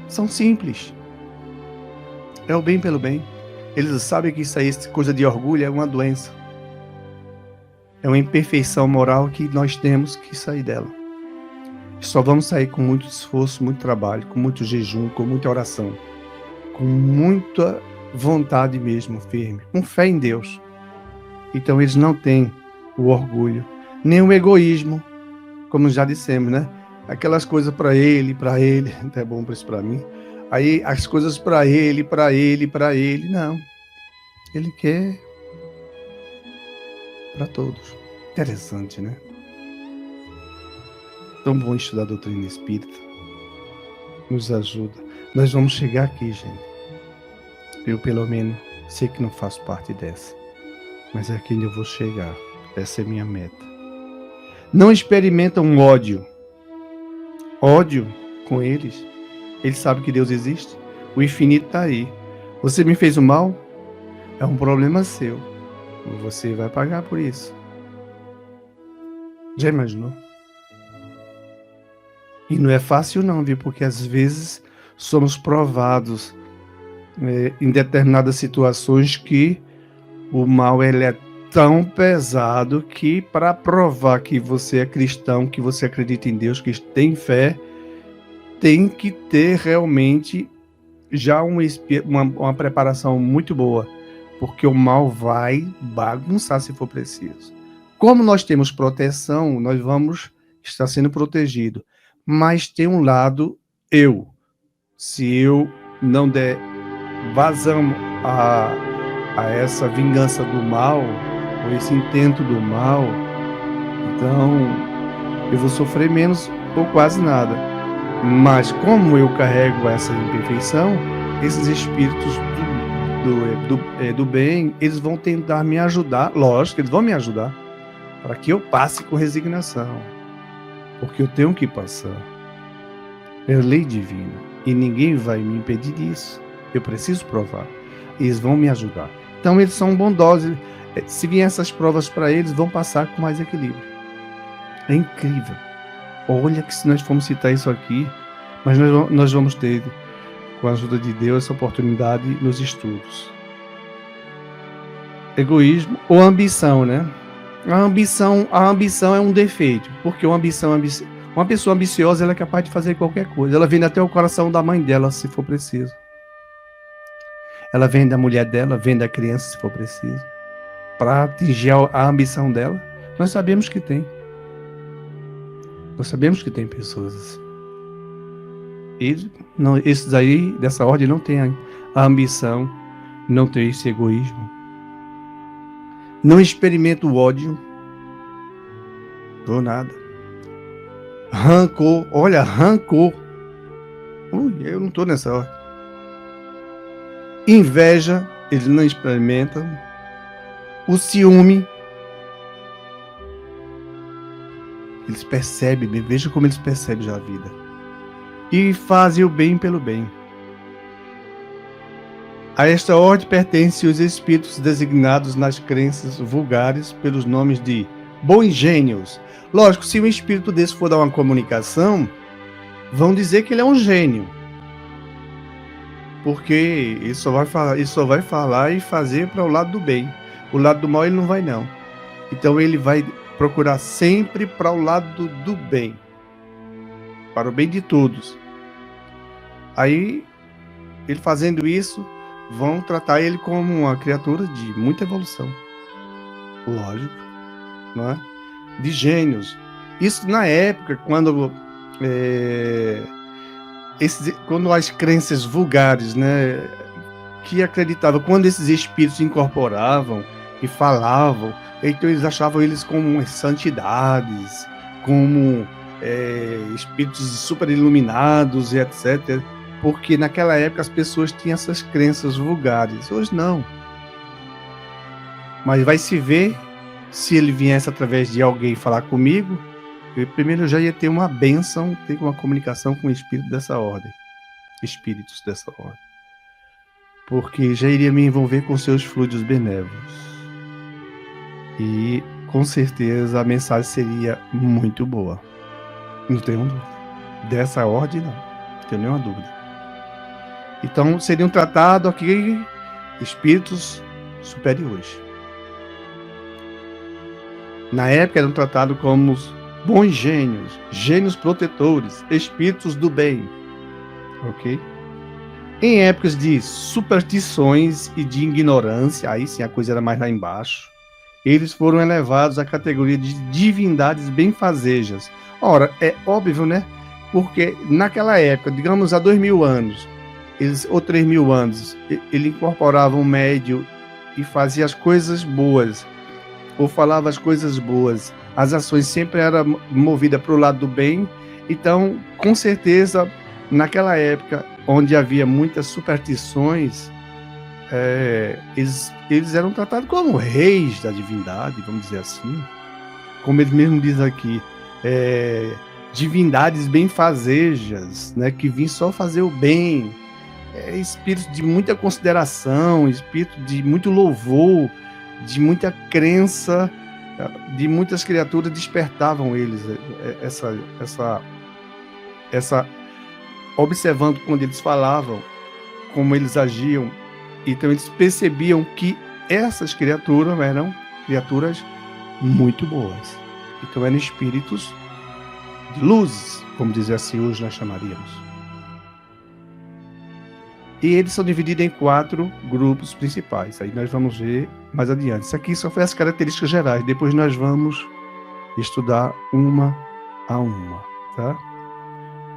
são simples. É o bem pelo bem. Eles sabem que isso aí, coisa de orgulho, é uma doença. É uma imperfeição moral que nós temos que sair dela. Só vamos sair com muito esforço, muito trabalho, com muito jejum, com muita oração, com muita vontade mesmo, firme, com fé em Deus. Então eles não têm o orgulho, nem o egoísmo, como já dissemos, né? Aquelas coisas para ele, até bom para isso para mim. Aí as coisas para ele, não. Ele quer para todos. Interessante, né? Tão bom estudar a doutrina espírita. Nos ajuda. Nós vamos chegar aqui, gente. Eu, pelo menos, sei que não faço parte dessa. Mas é aqui onde eu vou chegar. Essa é minha meta. Não experimentam ódio. Ódio com eles. Eles sabem que Deus existe. O infinito está aí. Você me fez o mal? É um problema seu. Você vai pagar por isso. Já imaginou? E não é fácil não, viu? Porque às vezes somos provados em determinadas situações que o mal ele é tão pesado que para provar que você é cristão, que você acredita em Deus, que tem fé, tem que ter realmente já uma preparação muito boa, porque o mal vai bagunçar se for preciso. Como nós temos proteção, nós vamos estar sendo protegidos. Mas tem um lado se eu não der vazão a essa vingança do mal, ou esse intento do mal, então eu vou sofrer menos ou quase nada. Mas como eu carrego essa imperfeição, esses espíritos do bem, eles vão tentar me ajudar, lógico, eles vão me ajudar, para que eu passe com resignação, porque eu tenho que passar. É lei divina, e ninguém vai me impedir disso. Eu preciso provar. Eles vão me ajudar. Então eles são bondosos. Se vier essas provas para eles, vão passar com mais equilíbrio. É incrível. Olha que se nós formos citar isso aqui, mas nós vamos ter, com a ajuda de Deus, essa oportunidade nos estudos. Egoísmo ou ambição, né? A ambição é um defeito, porque uma pessoa ambiciosa ela é capaz de fazer qualquer coisa. Ela vende até o coração da mãe dela, se for preciso. Ela vende a mulher dela, vende a criança, se for preciso, para atingir a ambição dela. Nós sabemos que tem. Nós sabemos que tem pessoas assim. Esses aí, dessa ordem, não tem a ambição, não tem esse egoísmo. Não experimenta o ódio. Ou nada. Rancor. Olha, rancor. Eu não estou nessa ordem. Inveja, eles não experimentam. O ciúme. Eles percebem, veja como eles percebem já a vida. E fazem o bem pelo bem. A esta ordem pertencem os espíritos designados nas crenças vulgares pelos nomes de bons gênios. Lógico, se um espírito desse for dar uma comunicação, vão dizer que ele é um gênio. Porque ele só vai falar e fazer para o lado do bem. O lado do mal ele não vai não. Então ele vai procurar sempre para o lado do bem. Para o bem de todos. Aí, ele fazendo isso, vão tratar ele como uma criatura de muita evolução. Lógico, não é? De gênios. Isso na época, quando as crenças vulgares, né, que acreditavam, quando esses espíritos incorporavam e falavam, então eles achavam eles como santidades, como espíritos super iluminados e etc. Porque naquela época as pessoas tinham essas crenças vulgares. Hoje não. Mas vai se ver, se ele viesse através de alguém falar comigo, primeiro eu já ia ter uma bênção, ter uma comunicação com o espírito dessa ordem. Espíritos dessa ordem. Porque já iria me envolver com seus fluidos benévolos. E com certeza a mensagem seria muito boa. Não tenho dúvida. Dessa ordem não tenho nenhuma dúvida. Então, seriam tratados aqui espíritos superiores. Na época eram tratados como bons gênios, gênios protetores, espíritos do bem. Ok? Em épocas de superstições e de ignorância, aí sim a coisa era mais lá embaixo, eles foram elevados à categoria de divindades benfazejas. Ora, é óbvio, né? Porque naquela época, digamos há 2000 anos, ou 3000 anos, ele incorporava um médium e fazia as coisas boas, ou falava as coisas boas. As ações sempre eram movidas para o lado do bem. Então, com certeza, naquela época, onde havia muitas superstições, eles eram tratados como reis da divindade, vamos dizer assim. Como ele mesmo diz aqui, divindades benfazejas, né, que vinham só fazer o bem. Espírito de muita consideração, espírito de muito louvor, de muita crença, de muitas criaturas despertavam eles essa observando quando eles falavam, como eles agiam. Então eles percebiam que essas criaturas eram criaturas muito boas. Então eram espíritos de luz, vamos dizer assim, hoje nós chamaríamos. E eles são divididos em 4 grupos principais. Aí nós vamos ver mais adiante. Isso aqui só foi as características gerais. Depois nós vamos estudar uma a uma, tá?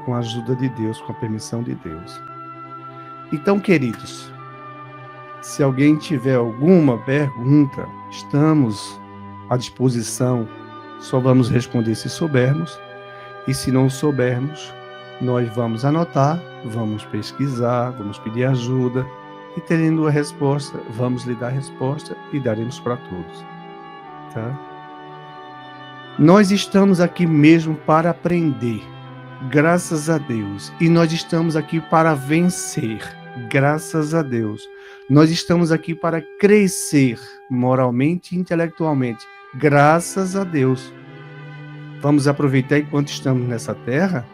Com a ajuda de Deus, com a permissão de Deus. Então, queridos, se alguém tiver alguma pergunta, estamos à disposição. Só vamos responder se soubermos. E se não soubermos, nós vamos anotar, vamos pesquisar, vamos pedir ajuda, e tendo a resposta, vamos lhe dar a resposta e daremos para todos. Tá? Nós estamos aqui mesmo para aprender, graças a Deus. E nós estamos aqui para vencer, graças a Deus. Nós estamos aqui para crescer moralmente e intelectualmente, graças a Deus. Vamos aproveitar enquanto estamos nessa terra,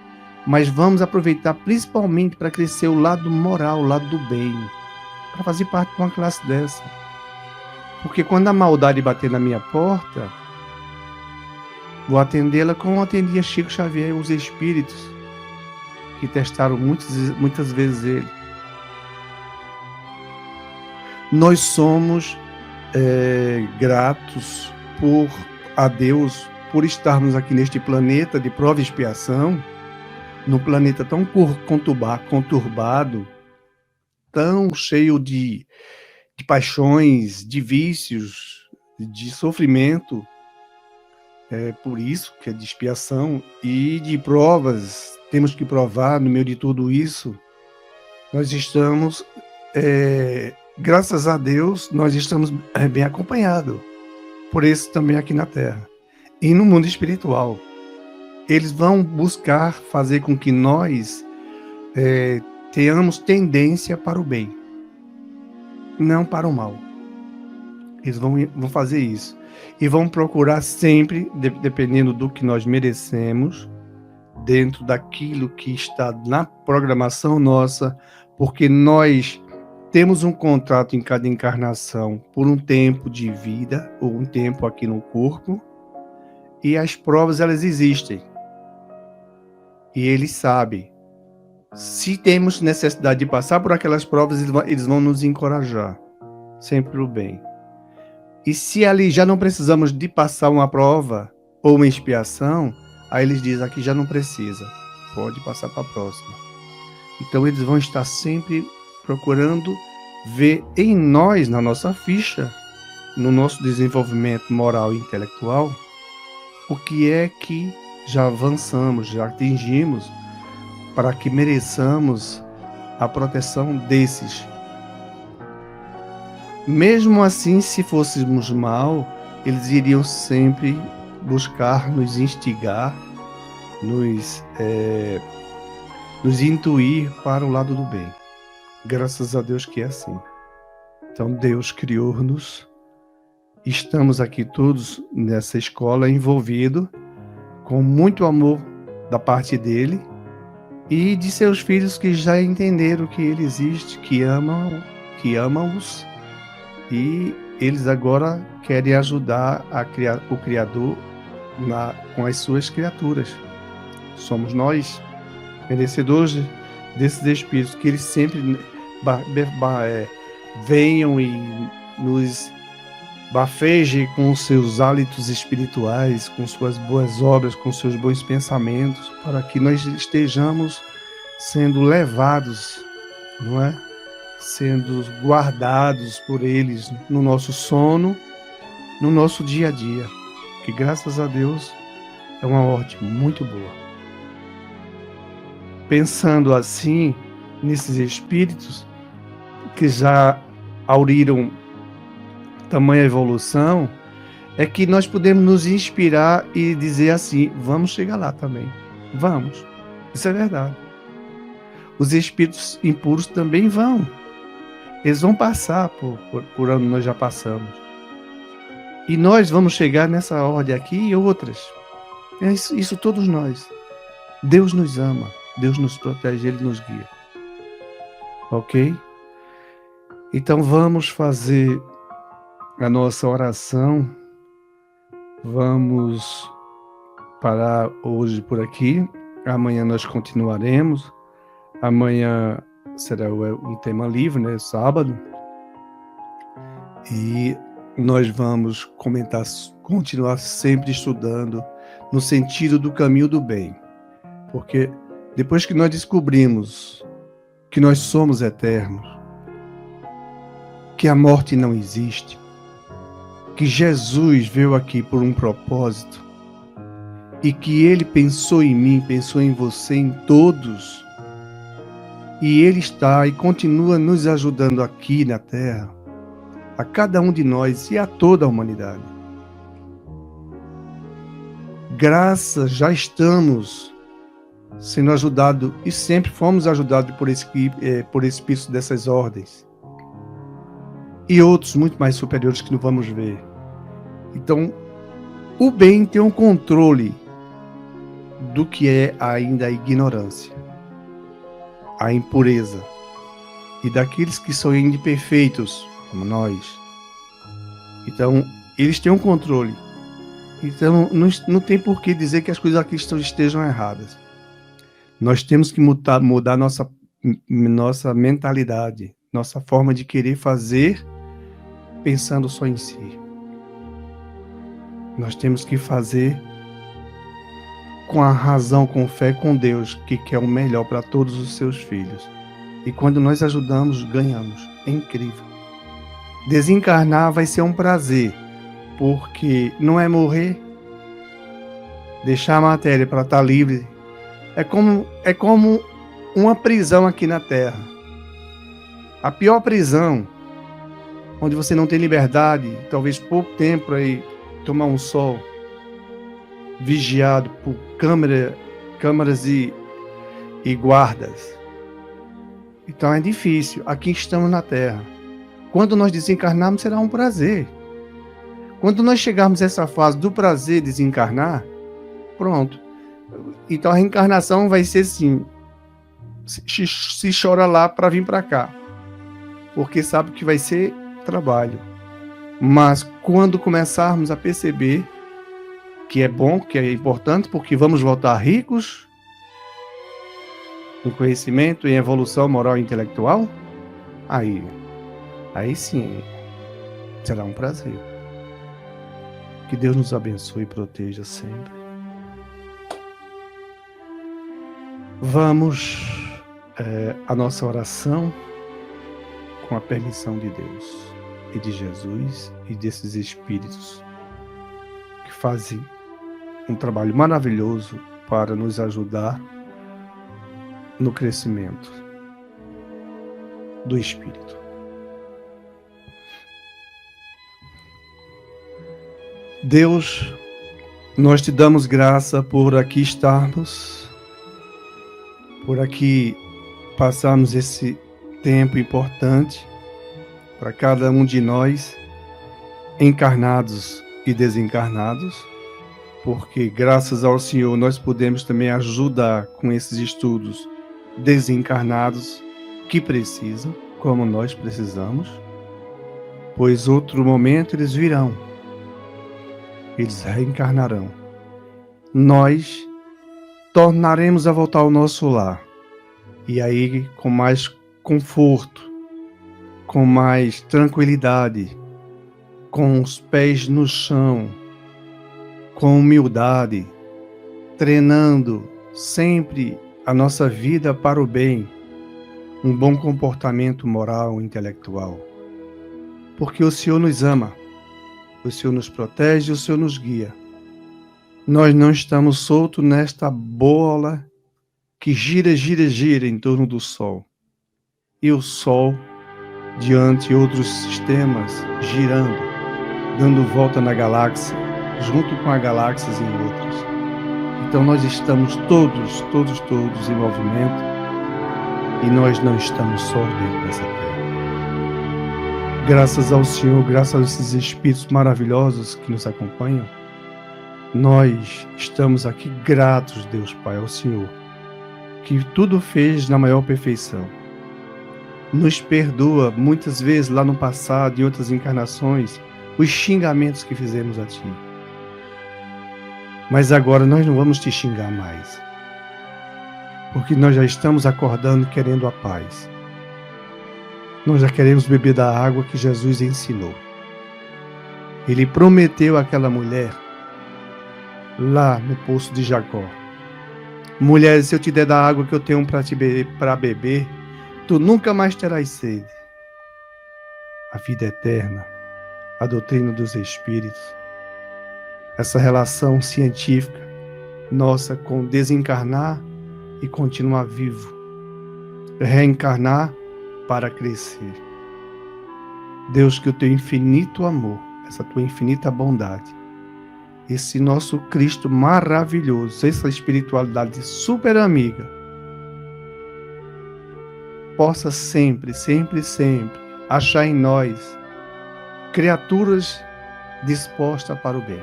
mas vamos aproveitar principalmente para crescer o lado moral, o lado do bem, para fazer parte de uma classe dessa. Porque quando a maldade bater na minha porta, vou atendê-la como atendia Chico Xavier e os espíritos que testaram muitas vezes ele. Nós somos gratos a Deus por estarmos aqui neste planeta de prova e expiação, num planeta tão conturbado, tão cheio de paixões, de vícios, de sofrimento. Por isso que é de expiação e de provas. Temos que provar no meio de tudo isso. Nós estamos, graças a Deus, nós estamos bem acompanhados. Por isso também aqui na Terra. E no mundo espiritual. Eles vão buscar fazer com que nós tenhamos tendência para o bem, não para o mal. Eles vão fazer isso. E vão procurar sempre, dependendo do que nós merecemos, dentro daquilo que está na programação nossa, porque nós temos um contrato em cada encarnação por um tempo de vida, ou um tempo aqui no corpo, e as provas, elas existem. E eles sabem. Se temos necessidade de passar por aquelas provas, eles vão nos encorajar. Sempre o bem. E se ali já não precisamos de passar uma prova ou uma expiação, aí eles dizem, aqui já não precisa. Pode passar para a próxima. Então eles vão estar sempre procurando ver em nós, na nossa ficha, no nosso desenvolvimento moral e intelectual, o que é que já avançamos, já atingimos, para que mereçamos a proteção desses. Mesmo assim, se fôssemos mal, eles iriam sempre buscar nos instigar, nos intuir para o lado do bem. Graças a Deus que é assim. Então Deus criou-nos. Estamos aqui todos nessa escola envolvidos com muito amor da parte dele, e de seus filhos que já entenderam que Ele existe, que amam-os, e eles agora querem ajudar o Criador com as suas criaturas. Somos nós, merecedores desses Espíritos, que eles sempre venham e nos bafejem com os seus hálitos espirituais, com suas boas obras, com seus bons pensamentos, para que nós estejamos sendo levados, não é? Sendo guardados por eles no nosso sono, no nosso dia a dia, que graças a Deus é uma ordem muito boa. Pensando assim nesses espíritos que já auriram tamanha evolução, é que nós podemos nos inspirar e dizer assim: vamos chegar lá também, vamos. Isso é verdade. Os espíritos impuros também vão. Eles vão passar por onde nós já passamos. E nós vamos chegar nessa ordem aqui e outras. Isso todos nós. Deus nos ama, Deus nos protege, Ele nos guia. Ok? Então vamos fazer a nossa oração. Vamos parar hoje por aqui. Amanhã nós continuaremos. Amanhã será um tema livre, né? Sábado. E nós vamos continuar sempre estudando no sentido do caminho do bem. Porque depois que nós descobrimos que nós somos eternos, que a morte não existe, que Jesus veio aqui por um propósito e que Ele pensou em mim, pensou em você, em todos, e Ele está e continua nos ajudando aqui na Terra, a cada um de nós e a toda a humanidade. Já estamos sendo ajudados e sempre fomos ajudados por espíritos dessas ordens e outros muito mais superiores que não vamos ver. Então, o bem tem um controle do que é ainda a ignorância, a impureza, e daqueles que são ainda imperfeitos, como nós. Então, eles têm um controle. Então, não tem por que dizer que as coisas aqui estejam erradas. Nós temos que mudar nossa mentalidade, nossa forma de querer fazer pensando só em si. Nós temos que fazer com a razão, com fé, com Deus, que quer o melhor para todos os seus filhos. E quando nós ajudamos, ganhamos. É incrível. Desencarnar vai ser um prazer, porque não é morrer, deixar a matéria para estar livre. É como uma prisão aqui na Terra. A pior prisão, onde você não tem liberdade, talvez pouco tempo aí, tomar um sol, vigiado por câmaras e guardas. Então é difícil. Aqui estamos na Terra. Quando nós desencarnarmos, será um prazer. Quando nós chegarmos a essa fase do prazer de desencarnar, pronto. Então a reencarnação vai ser assim: se chora lá para vir para cá, porque sabe que vai ser trabalho. Mas quando começarmos a perceber que é bom, que é importante, porque vamos voltar ricos em conhecimento, em evolução moral e intelectual, aí sim será um prazer. Que Deus nos abençoe e proteja sempre. Vamos a nossa oração com a permissão de Deus e de Jesus e desses espíritos que fazem um trabalho maravilhoso para nos ajudar no crescimento do espírito. Deus, nós te damos graça por aqui estarmos, por aqui passarmos esse tempo importante para cada um de nós, encarnados e desencarnados, porque graças ao Senhor nós podemos também ajudar com esses estudos desencarnados que precisam, como nós precisamos, pois outro momento eles virão, eles reencarnarão. Nós tornaremos a voltar ao nosso lar, e aí com mais conforto, com mais tranquilidade, com os pés no chão, com humildade, treinando sempre a nossa vida para o bem, um bom comportamento moral e intelectual. Porque o Senhor nos ama, o Senhor nos protege, o Senhor nos guia. Nós não estamos soltos nesta bola que gira, gira, gira em torno do Sol. E o Sol, diante de outros sistemas, girando, dando volta na galáxia, junto com as galáxias em outras. Então nós estamos todos em movimento e nós não estamos só dentro dessa Terra. Graças ao Senhor, graças a esses espíritos maravilhosos que nos acompanham, nós estamos aqui gratos, Deus Pai, ao Senhor, que tudo fez na maior perfeição. Nos perdoa muitas vezes lá no passado, em outras encarnações, os xingamentos que fizemos a Ti. Mas agora nós não vamos te xingar mais, porque nós já estamos acordando querendo a paz. Nós já queremos beber da água que Jesus ensinou. Ele prometeu àquela mulher, lá no poço de Jacó: mulher, se eu te der da água que eu tenho para beber, tu nunca mais terás sede. A vida eterna, a doutrina dos Espíritos, essa relação científica nossa com desencarnar e continuar vivo, reencarnar para crescer. Deus, que o teu infinito amor, essa tua infinita bondade, esse nosso Cristo maravilhoso, essa espiritualidade super amiga, possa sempre, sempre, sempre achar em nós criaturas dispostas para o bem,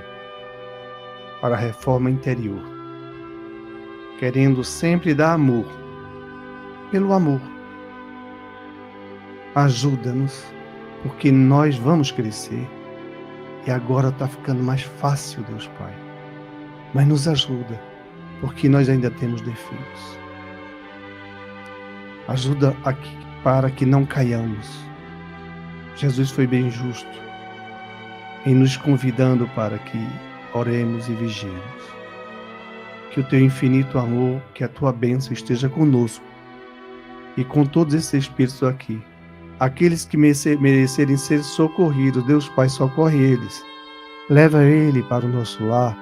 para a reforma interior, querendo sempre dar amor, pelo amor. Ajuda-nos, porque nós vamos crescer e agora está ficando mais fácil, Deus Pai. Mas nos ajuda, porque nós ainda temos defeitos. Ajuda aqui para que não caiamos. Jesus foi bem justo em nos convidando para que oremos e vigiemos. Que o teu infinito amor, que a tua bênção esteja conosco e com todos esses espíritos aqui. Aqueles que merecerem ser socorridos, Deus Pai, socorre eles. Leva ele para o nosso lar,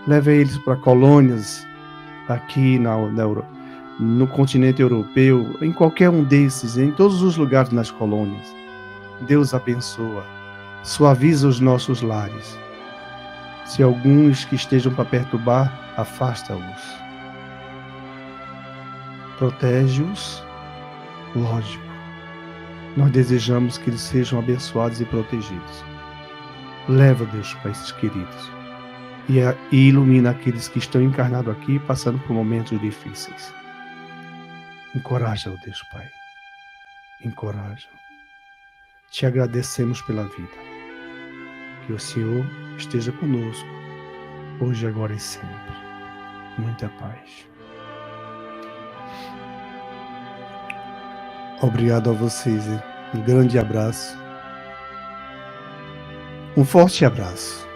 leva eles para colônias aqui no continente europeu, em qualquer um desses, em todos os lugares nas colônias. Deus abençoa, suaviza os nossos lares. Se alguns que estejam para perturbar, afasta-os. Protege-os, lógico. Nós desejamos que eles sejam abençoados e protegidos. Leva, Deus, para esses queridos e ilumina aqueles que estão encarnados aqui, passando por momentos difíceis. Encoraja-o, Deus Pai. Encoraja-o. Te agradecemos pela vida. Que o Senhor esteja conosco, hoje, agora e sempre. Muita paz. Obrigado a vocês. Um grande abraço. Um forte abraço.